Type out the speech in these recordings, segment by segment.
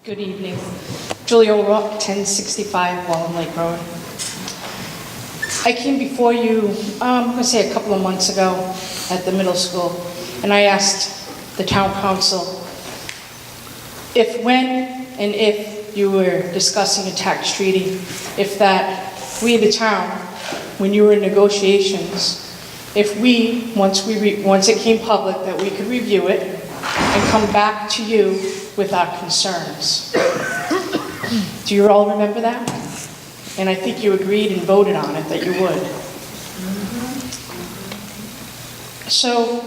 Good evening. Julie O'Rourke, 1065 Wallen Lake Road. I came before you, I'm going to say a couple of months ago at the middle school, and I asked the town council if, when, and if you were discussing a tax treaty, if that we, the town, when you were in negotiations, if we, once it came public, that we could review it and come back to you with our concerns. Do you all remember that? And I think you agreed and voted on it that you would. So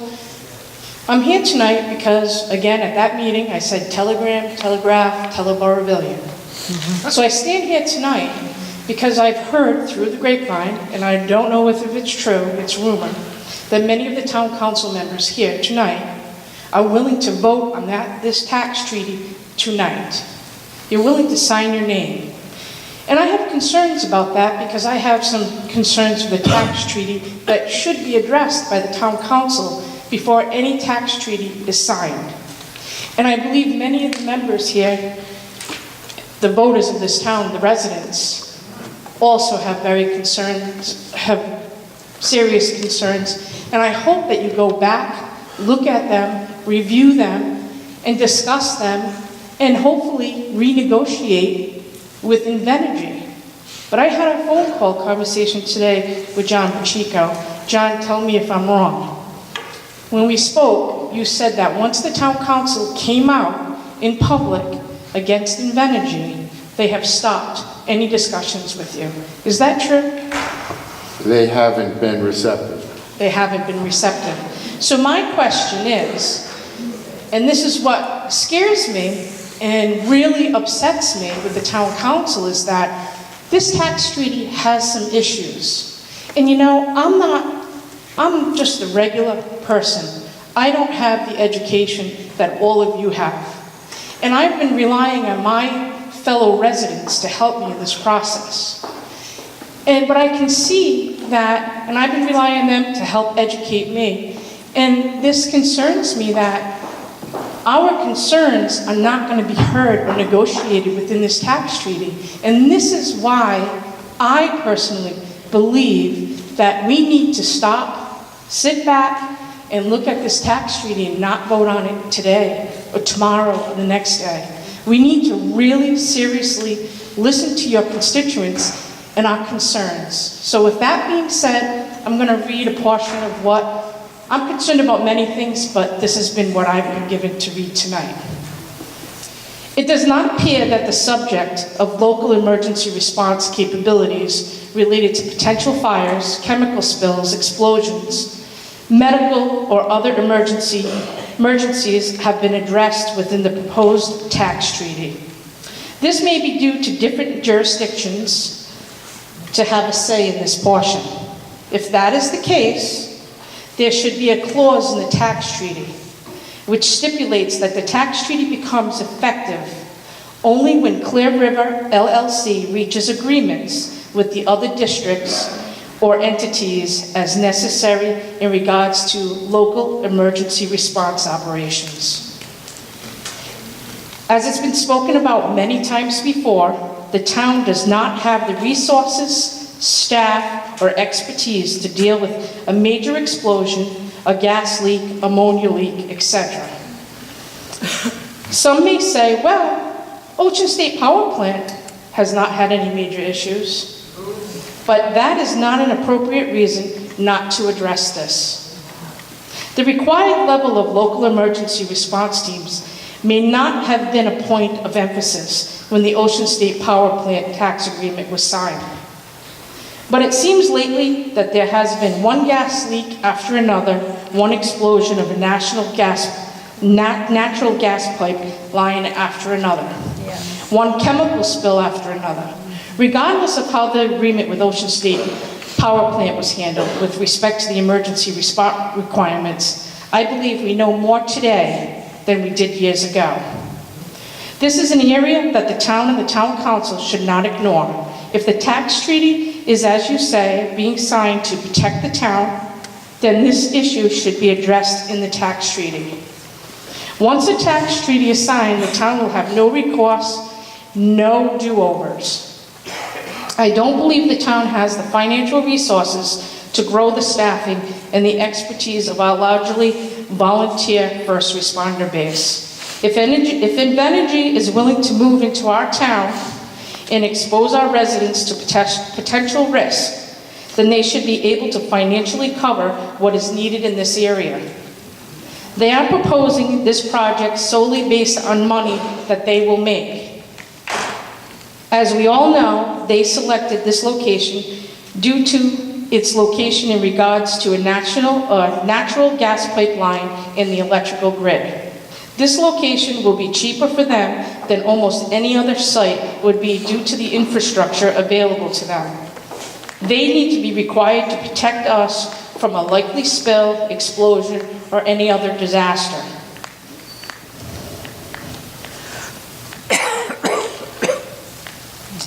I'm here tonight because, again, at that meeting, I said telegram, telegraph, Burrillville. So I stand here tonight because I've heard through the grapevine, and I don't know if it's true, it's rumor, that many of the town council members here tonight are willing to vote on this tax treaty tonight. You're willing to sign your name. And I have concerns about that because I have some concerns with the tax treaty that should be addressed by the town council before any tax treaty is signed. And I believe many of the members here, the voters of this town, the residents, also have serious concerns. And I hope that you go back, look at them, review them, and discuss them, and hopefully renegotiate with Invenergy. But I had a phone call conversation today with John Ashiko. John, tell me if I'm wrong. When we spoke, you said that once the town council came out in public against Invenergy, they have stopped any discussions with you. Is that true? They haven't been receptive. They haven't been receptive. So my question is, and this is what scares me and really upsets me with the town council, is that this tax treaty has some issues. And you know, I'm just a regular person. I don't have the education that all of you have. And I've been relying on my fellow residents to help me in this process. But I can see that, and I've been relying on them to help educate me. And this concerns me that our concerns are not going to be heard or negotiated within this tax treaty. And this is why I personally believe that we need to stop, sit back, and look at this tax treaty and not vote on it today or tomorrow or the next day. We need to really seriously listen to your constituents and our concerns. So with that being said, I'm going to read a portion of what I'm concerned about. Many things, but this has been what I've been given to read tonight. It does not appear that the subject of local emergency response capabilities related to potential fires, chemical spills, explosions, medical or other emergencies have been addressed within the proposed tax treaty. This may be due to different jurisdictions to have a say in this portion. If that is the case, there should be a clause in the tax treaty which stipulates that the tax treaty becomes effective only when Clear River LLC reaches agreements with the other districts or entities as necessary in regards to local emergency response operations. As it's been spoken about many times before, the town does not have the resources, staff, or expertise to deal with a major explosion, a gas leak, ammonia leak, etc. Some may say, well, Ocean State Power Plant has not had any major issues. But that is not an appropriate reason not to address this. The required level of local emergency response teams may not have been a point of emphasis when the Ocean State Power Plant tax agreement was signed. But it seems lately that there has been one gas leak after another, one explosion of a natural gas pipeline after another, one chemical spill after another. Regardless of how the agreement with Ocean State Power Plant was handled with respect to the emergency response requirements, I believe we know more today than we did years ago. This is an area that the town and the town council should not ignore. If the tax treaty is, as you say, being signed to protect the town, then this issue should be addressed in the tax treaty. Once a tax treaty is signed, the town will have no recourse, no do-overs. I don't believe the town has the financial resources to grow the staffing and the expertise of our largely volunteer first responder base. If Invenergy is willing to move into our town and expose our residents to potential risk, then they should be able to financially cover what is needed in this area. They are proposing this project solely based on money that they will make. As we all know, they selected this location due to its location in regards to a natural gas pipeline in the electrical grid. This location will be cheaper for them than almost any other site would be due to the infrastructure available to them. They need to be required to protect us from a likely spill, explosion, or any other disaster.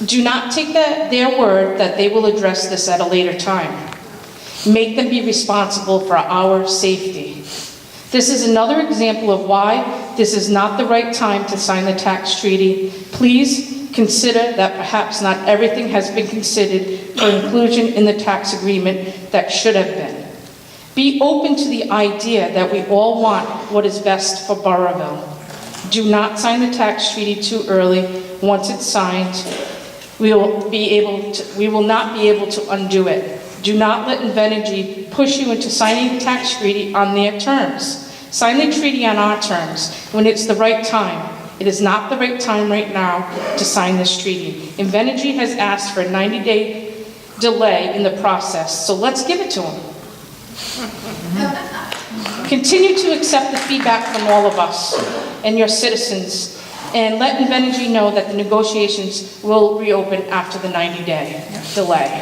Do not take their word that they will address this at a later time. Make them be responsible for our safety. This is another example of why this is not the right time to sign the tax treaty. Please consider that perhaps not everything has been considered for inclusion in the tax agreement that should have been. Be open to the idea that we all want what is best for Burrillville. Do not sign the tax treaty too early. Once it's signed, we will not be able to undo it. Do not let Invenergy push you into signing the tax treaty on their terms. Sign the treaty on our terms when it's the right time. It is not the right time right now to sign this treaty. Invenergy has asked for a 90-day delay in the process, so let's give it to them. Continue to accept the feedback from all of us and your citizens, and let Invenergy know that the negotiations will reopen after the 90-day delay.